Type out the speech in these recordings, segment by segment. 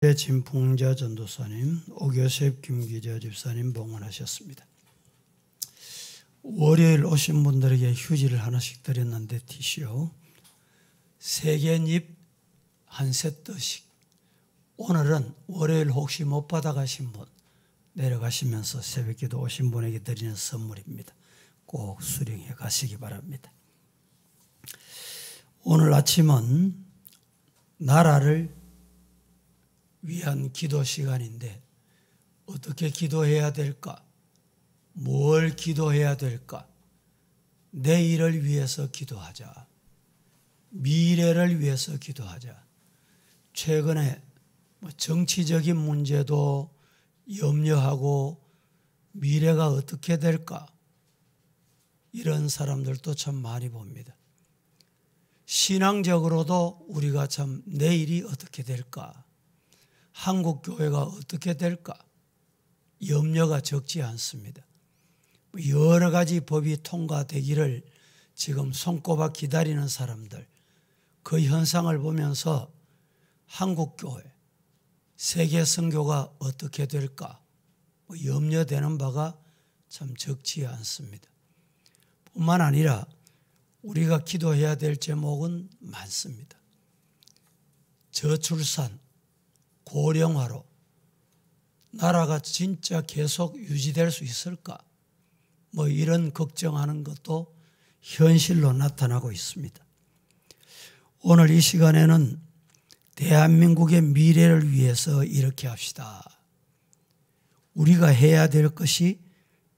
진풍자 전도사님, 오교셉 김기자 집사님 봉헌하셨습니다. 월요일 오신 분들에게 휴지를 하나씩 드렸는데 티슈 3개잎 한 세트씩. 오늘은 월요일 혹시 못 받아가신 분 내려가시면서 새벽기도 오신 분에게 드리는 선물입니다. 꼭 수령해 가시기 바랍니다. 오늘 아침은 나라를 위한 기도 시간인데 어떻게 기도해야 될까? 뭘 기도해야 될까? 내일을 위해서 기도하자. 미래를 위해서 기도하자. 최근에 정치적인 문제도 염려하고 미래가 어떻게 될까? 이런 사람들도 참 많이 봅니다. 신앙적으로도 우리가 참 내일이 어떻게 될까? 한국 교회가 어떻게 될까? 염려가 적지 않습니다. 여러 가지 법이 통과되기를 지금 손꼽아 기다리는 사람들, 그 현상을 보면서 한국 교회, 세계 선교가 어떻게 될까? 염려되는 바가 참 적지 않습니다. 뿐만 아니라 우리가 기도해야 될 제목은 많습니다. 저출산, 고령화로 나라가 진짜 계속 유지될 수 있을까? 이런 걱정하는 것도 현실로 나타나고 있습니다. 오늘 이 시간에는 대한민국의 미래를 위해서 이렇게 합시다. 우리가 해야 될 것이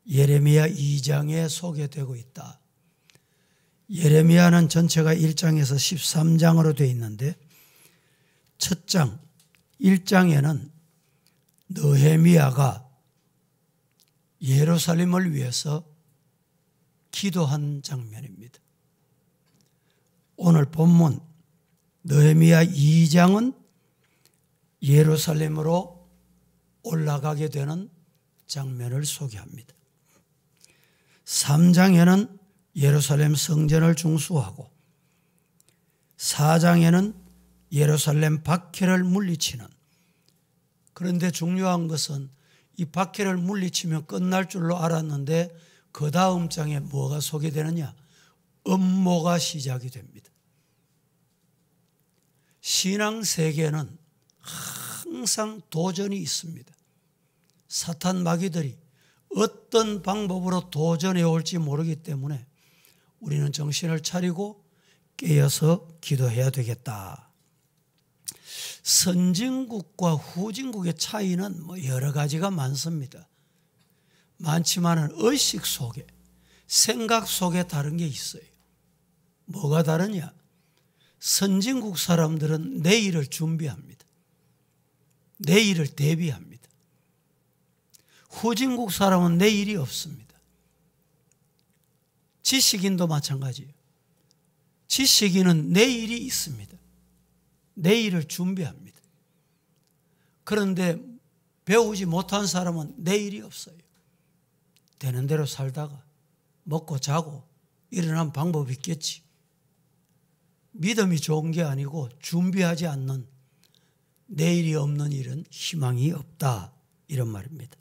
예레미야 2장에 소개되고 있다. 예레미야는 전체가 1장에서 13장으로 되어 있는데 첫 장 1장에는 느헤미야가 예루살렘을 위해서 기도한 장면입니다. 오늘 본문 느헤미야 2장은 예루살렘으로 올라가게 되는 장면을 소개합니다. 3장에는 예루살렘 성전을 중수하고 4장에는 예루살렘 박해를 물리치는, 그런데 중요한 것은 이 박해를 물리치면 끝날 줄로 알았는데 그 다음 장에 뭐가 소개되느냐? 음모가 시작이 됩니다. 신앙 세계는 항상 도전이 있습니다. 사탄 마귀들이 어떤 방법으로 도전해 올지 모르기 때문에 우리는 정신을 차리고 깨어서 기도해야 되겠다. 선진국과 후진국의 차이는 여러 가지가 많습니다. 많지만은 의식 속에, 생각 속에 다른 게 있어요. 뭐가 다르냐? 선진국 사람들은 내일을 준비합니다. 내일을 대비합니다. 후진국 사람은 내일이 없습니다. 지식인도 마찬가지예요. 지식인은 내일이 있습니다. 내일을 준비합니다. 그런데 배우지 못한 사람은 내일이 없어요. 되는 대로 살다가 먹고 자고 일어난 방법이 있겠지. 믿음이 좋은 게 아니고 준비하지 않는, 내일이 없는 일은 희망이 없다, 이런 말입니다.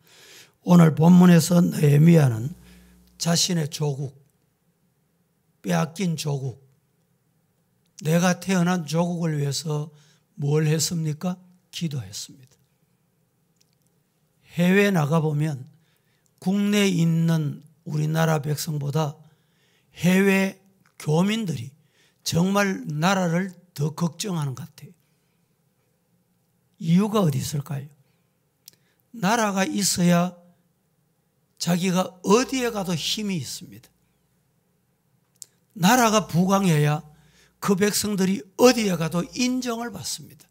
오늘 본문에서 느헤미야는 자신의 조국, 빼앗긴 조국, 내가 태어난 조국을 위해서 뭘 했습니까? 기도했습니다. 해외에 나가보면 국내에 있는 우리나라 백성보다 해외 교민들이 정말 나라를 더 걱정하는 것 같아요. 이유가 어디 있을까요? 나라가 있어야 자기가 어디에 가도 힘이 있습니다. 나라가 부강해야 그 백성들이 어디에 가도 인정을 받습니다.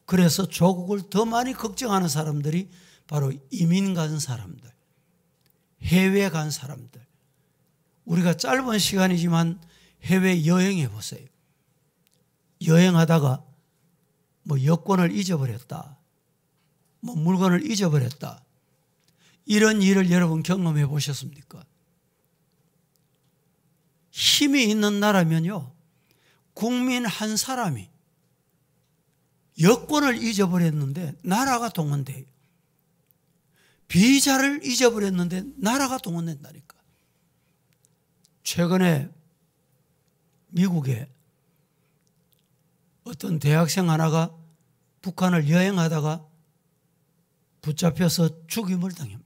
그래서 조국을 더 많이 걱정하는 사람들이 바로 이민 간 사람들, 해외 간 사람들. 우리가 짧은 시간이지만 해외 여행해 보세요. 여행하다가 여권을 잊어버렸다, 물건을 잊어버렸다, 이런 일을 여러분 경험해 보셨습니까? 힘이 있는 나라면요, 국민 한 사람이 여권을 잊어버렸는데 나라가 동원돼요. 비자를 잊어버렸는데 나라가 동원된다니까. 최근에 미국에 어떤 대학생 하나가 북한을 여행하다가 붙잡혀서 죽임을 당합니다.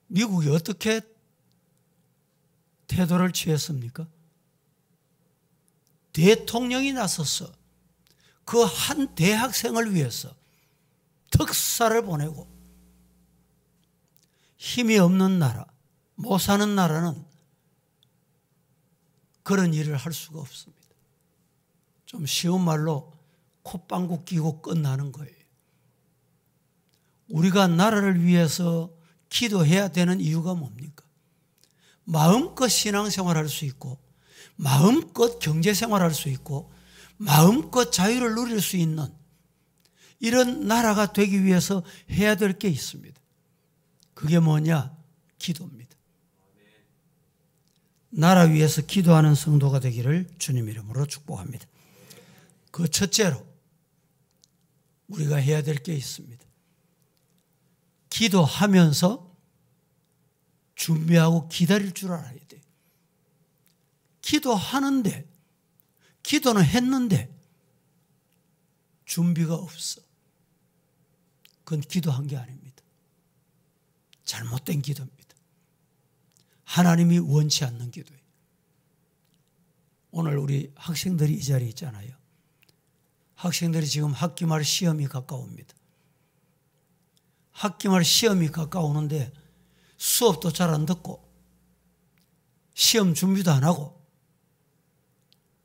미국이 어떻게 태도를 취했습니까? 대통령이 나서서 그 한 대학생을 위해서 특사를 보내고, 힘이 없는 나라, 못 사는 나라는 그런 일을 할 수가 없습니다. 좀 쉬운 말로 콧방구 끼고 끝나는 거예요. 우리가 나라를 위해서 기도해야 되는 이유가 뭡니까? 마음껏 신앙생활할 수 있고, 마음껏 경제생활할 수 있고, 마음껏 자유를 누릴 수 있는 이런 나라가 되기 위해서 해야 될 게 있습니다. 그게 뭐냐? 기도입니다. 나라 위해서 기도하는 성도가 되기를 주님 이름으로 축복합니다. 그 첫째로 우리가 해야 될 게 있습니다. 기도하면서 준비하고 기다릴 줄 알아야 돼요. 기도하는데, 기도는 했는데 준비가 없어. 그건 기도한 게 아닙니다. 잘못된 기도입니다. 하나님이 원치 않는 기도예요. 오늘 우리 학생들이 이 자리에 있잖아요. 학생들이 지금 학기말 시험이 가까웁니다. 학기말 시험이 가까우는데 수업도 잘 안 듣고 시험 준비도 안 하고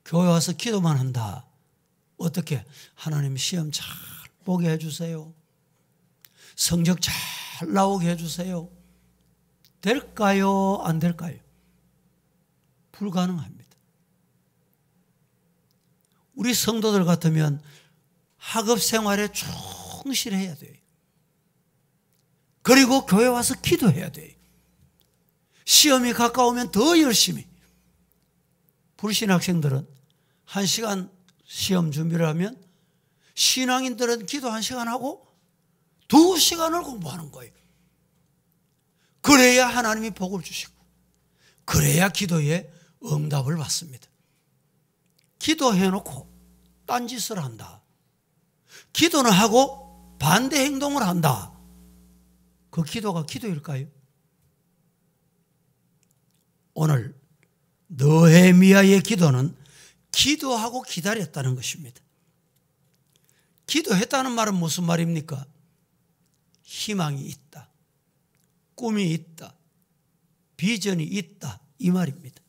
교회 와서 기도만 한다. 어떻게? 하나님 시험 잘 보게 해주세요. 성적 잘 나오게 해주세요. 될까요? 안 될까요? 불가능합니다. 우리 성도들 같으면 학업 생활에 충실해야 돼요. 그리고 교회 와서 기도해야 돼요. 시험이 가까우면 더 열심히. 불신학생들은 1시간 시험 준비를 하면 신앙인들은 기도 1시간 하고 2시간을 공부하는 거예요. 그래야 하나님이 복을 주시고, 그래야 기도에 응답을 받습니다. 기도해놓고 딴짓을 한다. 기도는 하고 반대 행동을 한다. 그 기도가 기도일까요? 오늘 느헤미야의 기도는 기도하고 기다렸다는 것입니다. 기도했다는 말은 무슨 말입니까? 희망이 있다. 꿈이 있다. 비전이 있다. 이 말입니다.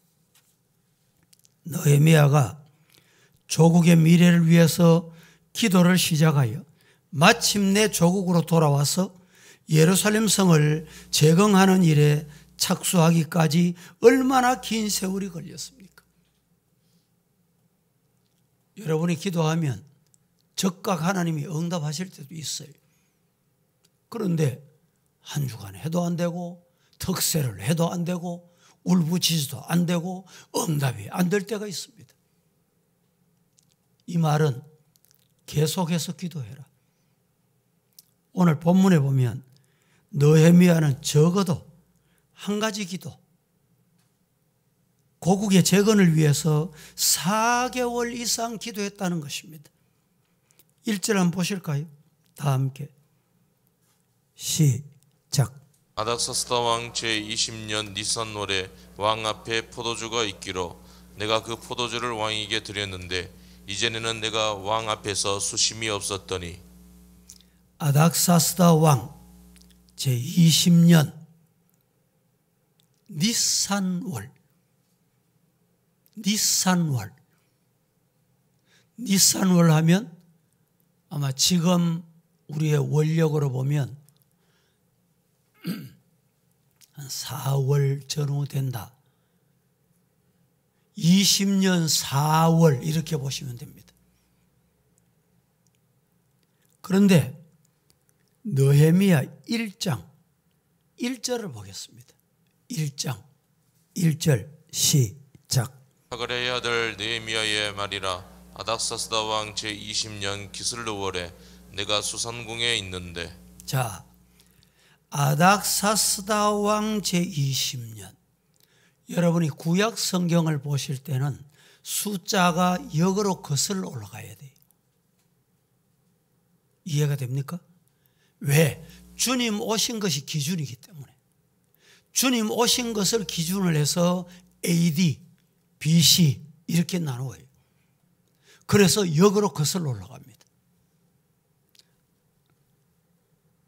느헤미야가 조국의 미래를 위해서 기도를 시작하여 마침내 조국으로 돌아와서 예루살렘 성을 재건하는 일에 착수하기까지 얼마나 긴 세월이 걸렸습니까? 여러분이 기도하면 즉각 하나님이 응답하실 때도 있어요. 그런데 한 주간 해도 안 되고, 특세를 해도 안 되고, 울부짖어도 안 되고, 응답이 안 될 때가 있습니다. 이 말은 계속해서 기도해라. 오늘 본문에 보면 느헤미야는 적어도 한 가지 기도, 고국의 재건을 위해서 4개월 이상 기도했다는 것입니다. 1절 한번 보실까요? 다 함께 시작. 아닥사스다 왕 제20년 니산월에 왕 앞에 포도주가 있기로 내가 그 포도주를 왕에게 드렸는데 이전에는 내가 왕 앞에서 수심이 없었더니. 아닥사스다 왕 제20년 니산월, 니산월 하면 아마 지금 우리의 원력으로 보면 한 4월 전후 된다. 20년 4월 이렇게 보시면 됩니다. 그런데 느헤미야 1장 1절을 보겠습니다. 1장 1절 시작. 하갈의 아들 느헤미야의 말이라. 아닥사스다 왕 제20년 기슬르월에 내가 수산궁에 있는데. 자, 아닥사스다 왕 제20년. 여러분이 구약 성경을 보실 때는 숫자가 역으로 거슬러 올라가야 돼요. 이해가 됩니까? 왜? 주님 오신 것이 기준이기 때문에. 주님 오신 것을 기준을 해서 AD, BC 이렇게 나누어요. 그래서 역으로 거슬러 올라갑니다.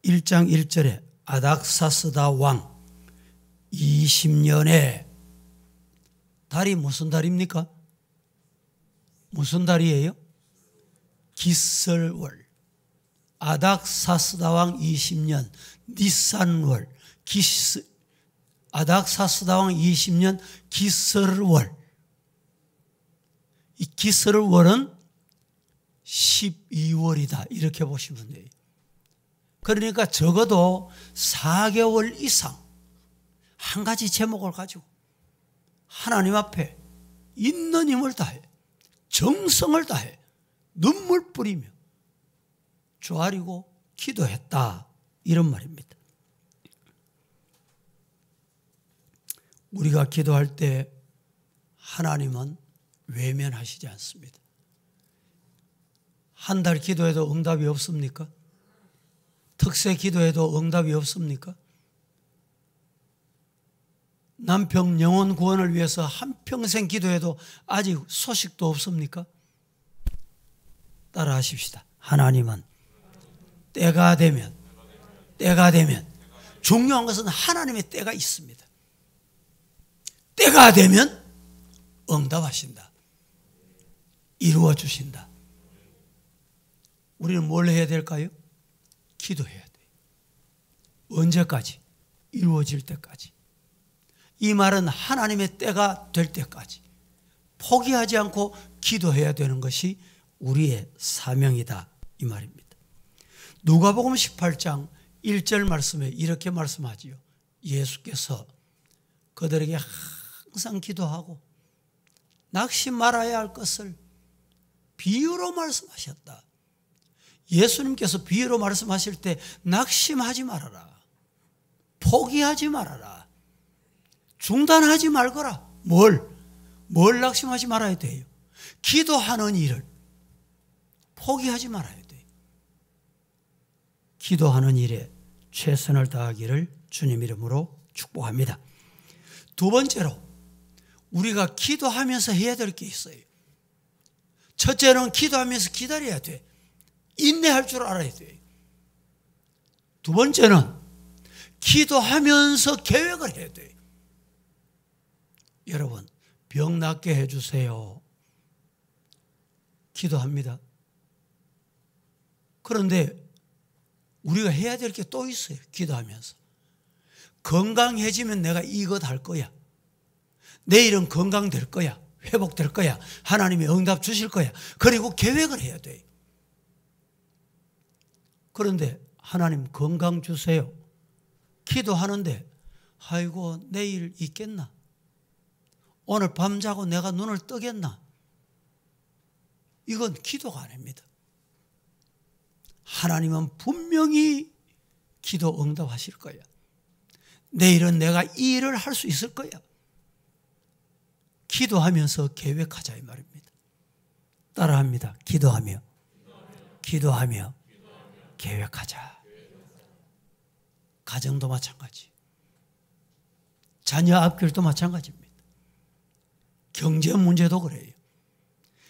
1장 1절에 아닥사스다 왕 20년에 달이 무슨 달입니까? 무슨 달이에요? 기슬월. 아닥사스다 왕 20년 니산월. 아닥사스다 왕 20년 기슬월. 이 기슬월은 12월이다 이렇게 보시면 돼요. 그러니까 적어도 4개월 이상 한 가지 제목을 가지고 하나님 앞에 있는 힘을 다해, 정성을 다해, 눈물 뿌리며 조아리고 기도했다 이런 말입니다. 우리가 기도할 때 하나님은 외면하시지 않습니다. 한 달 기도해도 응답이 없습니까? 특세 기도해도 응답이 없습니까? 남편 영혼 구원을 위해서 한평생 기도해도 아직 소식도 없습니까? 따라 하십시다. 하나님은 때가 되면 중요한 것은 하나님의 때가 있습니다. 때가 되면 응답하신다. 이루어 주신다. 우리는 뭘 해야 될까요? 기도해야 돼요. 언제까지? 이루어질 때까지. 이 말은 하나님의 때가 될 때까지 포기하지 않고 기도해야 되는 것이 우리의 사명이다 이 말입니다. 누가복음 18장 1절 말씀에 이렇게 말씀하지요. 예수께서 그들에게 항상 기도하고 낙심 말아야 할 것을 비유로 말씀하셨다. 예수님께서 비유로 말씀하실 때 낙심하지 말아라. 포기하지 말아라. 중단하지 말거라. 뭘 낙심하지 말아야 돼요? 기도하는 일을 포기하지 말아야 돼요. 기도하는 일에 최선을 다하기를 주님 이름으로 축복합니다. 두 번째로 우리가 기도하면서 해야 될 게 있어요. 첫째는 기도하면서 기다려야 돼. 인내할 줄 알아야 돼. 두 번째는 기도하면서 계획을 해야 돼. 여러분, 병 낫게 해주세요. 기도합니다. 그런데 우리가 해야 될 게 또 있어요. 기도하면서. 건강해지면 내가 이것 할 거야. 내일은 건강될 거야. 회복될 거야. 하나님이 응답 주실 거야. 그리고 계획을 해야 돼. 그런데 하나님 건강 주세요. 기도하는데 아이고 내일 있겠나? 오늘 밤 자고 내가 눈을 뜨겠나? 이건 기도가 아닙니다. 하나님은 분명히 기도 응답하실 거야. 내일은 내가 이 일을 할 수 있을 거야. 기도하면서 계획하자 이 말입니다. 따라합니다. 기도하며 계획하자. 가정도 마찬가지. 자녀 앞길도 마찬가지입니다. 경제 문제도 그래요.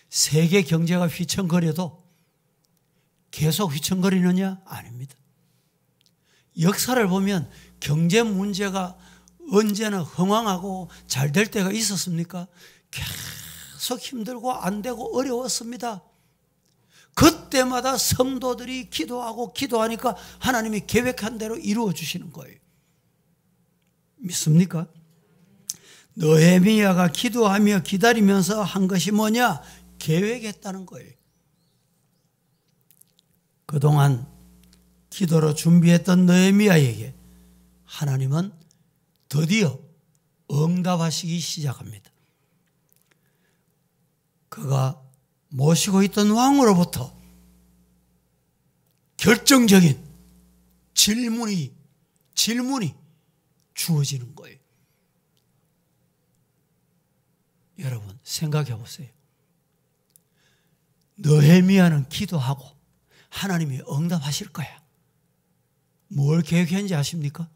세계 경제가 휘청거려도 계속 휘청거리느냐? 아닙니다. 역사를 보면 경제 문제가 언제나 흥황하고 잘 될 때가 있었습니까? 계속 힘들고 안 되고 어려웠습니다. 그때마다 성도들이 기도하고 기도하니까 하나님이 계획한 대로 이루어 주시는 거예요. 믿습니까? 느헤미야가 기도하며 기다리면서 한 것이 뭐냐? 계획했다는 거예요. 그동안 기도로 준비했던 느헤미야에게 하나님은 드디어 응답하시기 시작합니다. 그가 모시고 있던 왕으로부터 결정적인 질문이 주어지는 거예요. 여러분 생각해 보세요. 느헤미야는 기도하고 하나님이 응답하실 거야. 뭘 계획했는지 아십니까?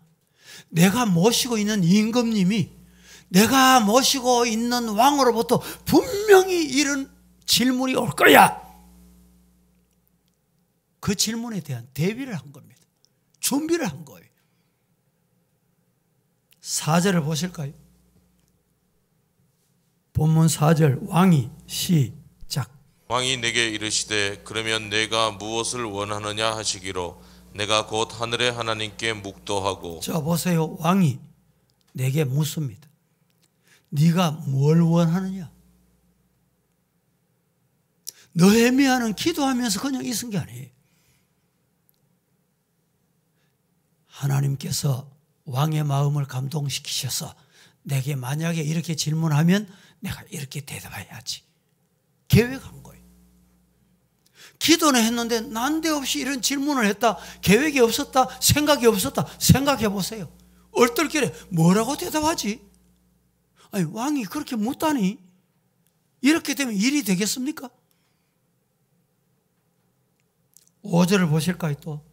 내가 모시고 있는 임금님이 내가 모시고 있는 왕으로부터 분명히 이런 질문이 올 거야. 그 질문에 대한 대비를 한 겁니다. 준비를 한 거예요. 4절을 보실까요? 본문 4절 왕이 시작. 왕이 내게 이르시되 그러면 내가 무엇을 원하느냐 하시기로 내가 곧 하늘의 하나님께 묵도하고. 자 보세요. 왕이 내게 묻습니다. 네가 뭘 원하느냐? 느헤미야는 기도하면서 그냥 있은 게 아니에요. 하나님께서 왕의 마음을 감동시키셔서 내게 만약에 이렇게 질문하면 내가 이렇게 대답해야지. 계획한 거예요. 기도는 했는데 난데없이 이런 질문을 했다. 계획이 없었다. 생각이 없었다. 생각해 보세요. 얼떨결에 뭐라고 대답하지? 아니 왕이 그렇게 묻다니 이렇게 되면 일이 되겠습니까? 5절을 보실까요? 또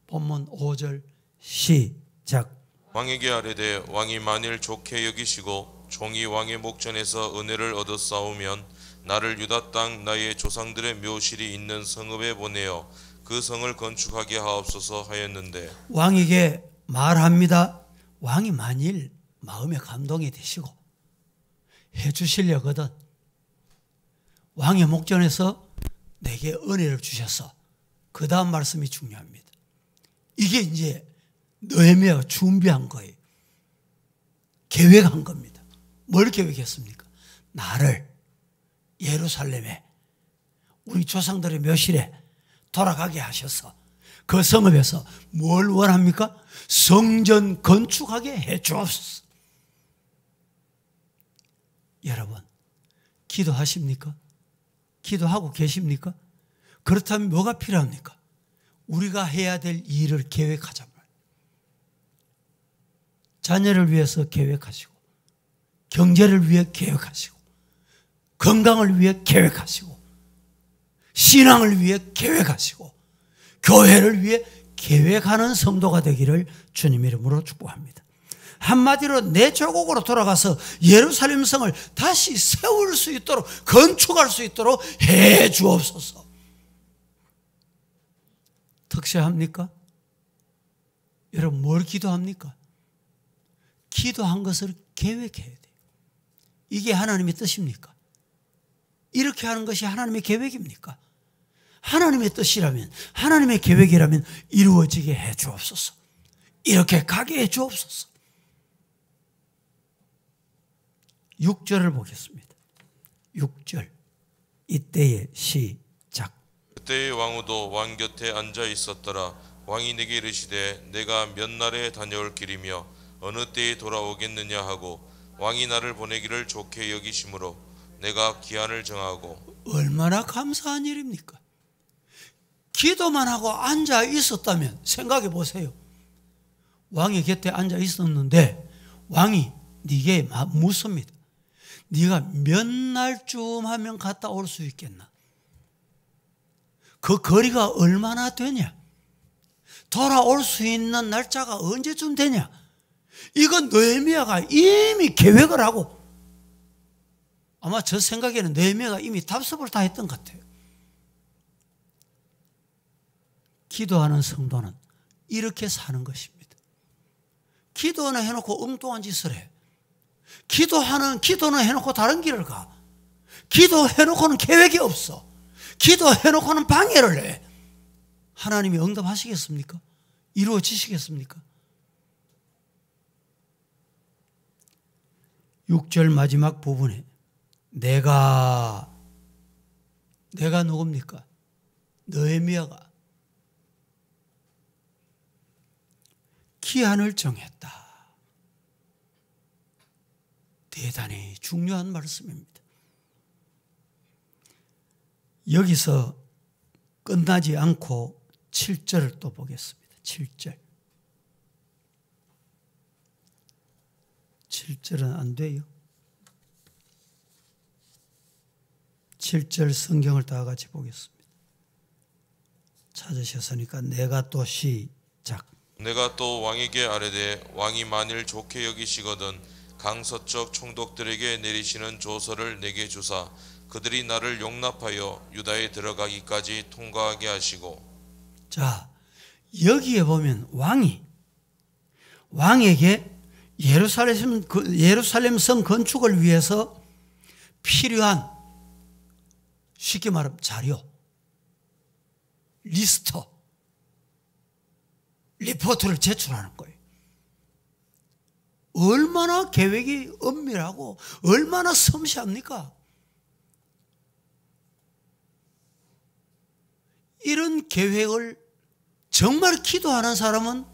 본문 5절 시작. 왕에게 아뢰되 왕이 만일 좋게 여기시고 종이 왕의 목전에서 은혜를 얻어 싸우면 나를 유다 땅 나의 조상들의 묘실이 있는 성읍에 보내어 그 성을 건축하게 하옵소서 하였는데. 왕에게 말합니다. 왕이 만일 마음에 감동이 되시고 해주시려거든 왕의 목전에서 내게 은혜를 주셔서 그 다음 말씀이 중요합니다. 이게 이제 느헤미야가 준비한 거예요. 계획한 겁니다. 뭘 계획했습니까? 나를 예루살렘에 우리 조상들의 묘실에 돌아가게 하셔서 그 성읍에서 뭘 원합니까? 성전 건축하게 해 주옵소서. 여러분 기도하십니까? 기도하고 계십니까? 그렇다면 뭐가 필요합니까? 우리가 해야 될 일을 계획하자 말이에요. 자녀를 위해서 계획하시고 경제를 위해 계획하시고 건강을 위해 계획하시고 신앙을 위해 계획하시고 교회를 위해 계획하는 성도가 되기를 주님 이름으로 축복합니다. 한마디로 내 조국으로 돌아가서 예루살렘 성을 다시 세울 수 있도록 건축할 수 있도록 해 주옵소서. 특세합니까? 여러분 뭘 기도합니까? 기도한 것을 계획해야 돼요. 이게 하나님의 뜻입니까? 이렇게 하는 것이 하나님의 계획입니까? 하나님의 뜻이라면 하나님의 계획이라면 이루어지게 해 주옵소서. 이렇게 가게 해 주옵소서. 6절을 보겠습니다. 6절 이때의 시작. 그때의 왕후도 왕 곁에 앉아 있었더라. 왕이 내게 이르시되 내가 몇 날에 다녀올 길이며 어느 때에 돌아오겠느냐 하고 왕이 나를 보내기를 좋게 여기심으로 내가 기한을 정하고. 얼마나 감사한 일입니까? 기도만 하고 앉아 있었다면 생각해 보세요. 왕의 곁에 앉아 있었는데 왕이 네게 묻습니다. 네가 몇 날쯤 하면 갔다 올 수 있겠나? 그 거리가 얼마나 되냐? 돌아올 수 있는 날짜가 언제쯤 되냐? 이건 느헤미야가 이미 계획을 하고 아마 저 생각에는 느헤미야가 이미 답습을 다 했던 것 같아요. 기도하는 성도는 이렇게 사는 것입니다. 기도는 해놓고 엉뚱한 짓을 해. 기도는 해놓고 다른 길을 가. 기도해놓고는 계획이 없어. 기도해놓고는 방해를 해. 하나님이 응답하시겠습니까? 이루어지시겠습니까? 6절 마지막 부분에 내가 누굽니까? 느헤미야가 기한을 정했다. 대단히 중요한 말씀입니다. 여기서 끝나지 않고 7절을 또 보겠습니다. 7절. 7절은 안 돼요. 7절 성경을 다 같이 보겠습니다. 찾으셨으니까 내가 또 시작. 내가 또 왕에게 아뢰되 왕이 만일 좋게 여기시거든 강서쪽 총독들에게 내리시는 조서를 내게 주사 그들이 나를 용납하여 유다에 들어가기까지 통과하게 하시고. 자, 여기에 보면 왕에게 예루살렘 성 건축을 위해서 필요한, 쉽게 말하면 자료, 리스트, 리포트를 제출하는 거예요. 얼마나 계획이 엄밀하고 얼마나 섬세합니까? 이런 계획을 정말 기도하는 사람은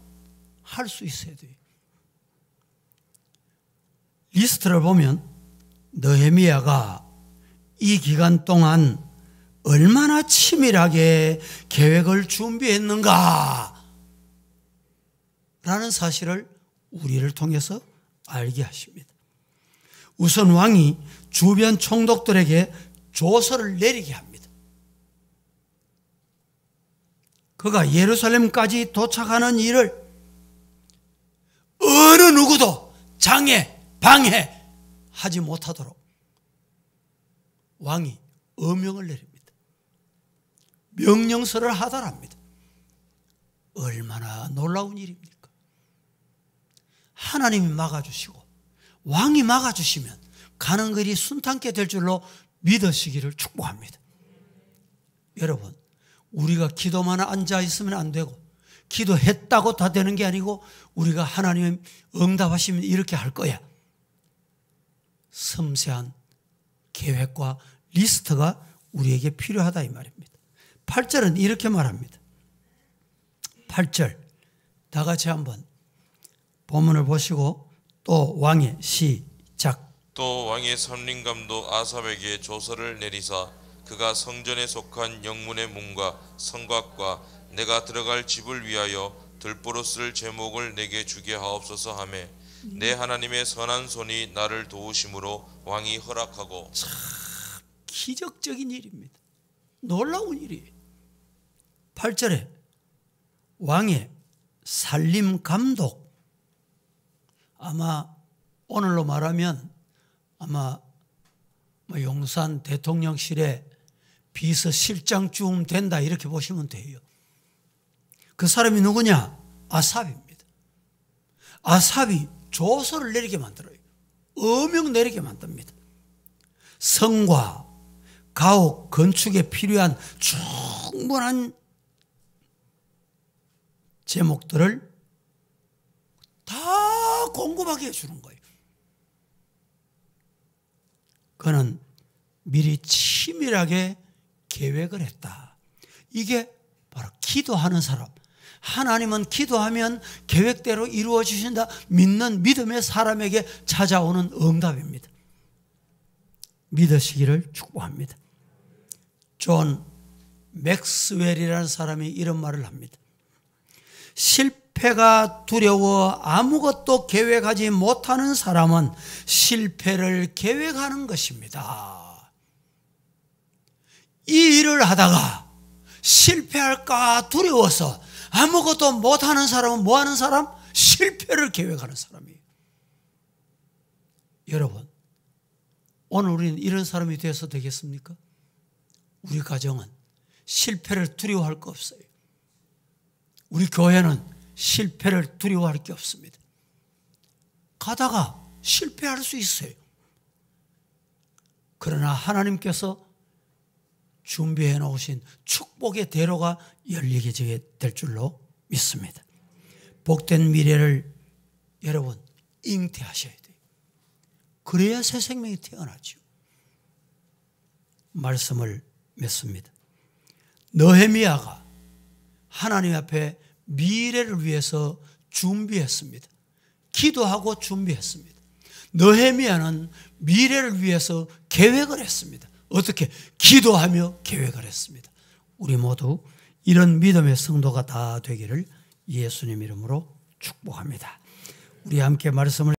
할 수 있어야 돼요. 리스트를 보면 느헤미야가 이 기간 동안 얼마나 치밀하게 계획을 준비했는가 라는 사실을 우리를 통해서 알게 하십니다. 우선 왕이 주변 총독들에게 조서를 내리게 합니다. 그가 예루살렘까지 도착하는 일을 어느 누구도 장애, 방해하지 못하도록 왕이 어명을 내립니다. 명령서를 하달합니다. 얼마나 놀라운 일입니까? 하나님이 막아주시고 왕이 막아주시면 가는 길이 순탄케 될 줄로 믿으시기를 축복합니다. 여러분, 우리가 기도만 앉아 있으면 안 되고 기도했다고 다 되는 게 아니고 우리가 하나님 응답하시면 이렇게 할 거야. 섬세한 계획과 리스트가 우리에게 필요하다 이 말입니다. 8절은 이렇게 말합니다. 8절 다 같이 한번 본문을 보시고 또 왕의 시작. 또 왕의 선림감독 아삽에게 조서를 내리사 그가 성전에 속한 영문의 문과 성곽과 내가 들어갈 집을 위하여 들보로 쓸 제목을 내게 주게 하옵소서 하매 내 하나님의 선한 손이 나를 도우심으로 왕이 허락하고. 참 기적적인 일입니다. 놀라운 일이에요. 8절에 왕의 살림 감독, 아마 오늘로 말하면 아마 용산 대통령실에 비서실장쯤 된다 이렇게 보시면 돼요. 그 사람이 누구냐? 아삽입니다. 아삽이 조서를 내리게 만들어요. 어명 내리게 만듭니다. 성과 가옥 건축에 필요한 충분한 제목들을 다 공급하게 해주는 거예요. 그는 미리 치밀하게 계획을 했다. 이게 바로 기도하는 사람, 하나님은 기도하면 계획대로 이루어지신다 믿는 믿음의 사람에게 찾아오는 응답입니다. 믿으시기를 축복합니다. 존 맥스웰이라는 사람이 이런 말을 합니다. 실패가 두려워 아무것도 계획하지 못하는 사람은 실패를 계획하는 것입니다. 이 일을 하다가 실패할까 두려워서 아무것도 못하는 사람은 뭐 하는 사람? 실패를 계획하는 사람이에요. 여러분, 오늘 우리는 이런 사람이 되어서 되겠습니까? 우리 가정은 실패를 두려워할 거 없어요. 우리 교회는 실패를 두려워할 게 없습니다. 가다가 실패할 수 있어요. 그러나 하나님께서 준비해 놓으신 축복의 대로가 열리게 될 줄로 믿습니다. 복된 미래를 여러분 잉태하셔야 돼요. 그래야 새 생명이 태어나죠. 말씀을 맺습니다. 느헤미야가 하나님 앞에 미래를 위해서 준비했습니다. 기도하고 준비했습니다. 느헤미야는 미래를 위해서 계획을 했습니다. 어떻게? 기도하며 계획을 했습니다. 우리 모두 이런 믿음의 성도가 다 되기를 예수님 이름으로 축복합니다. 우리 함께 말씀을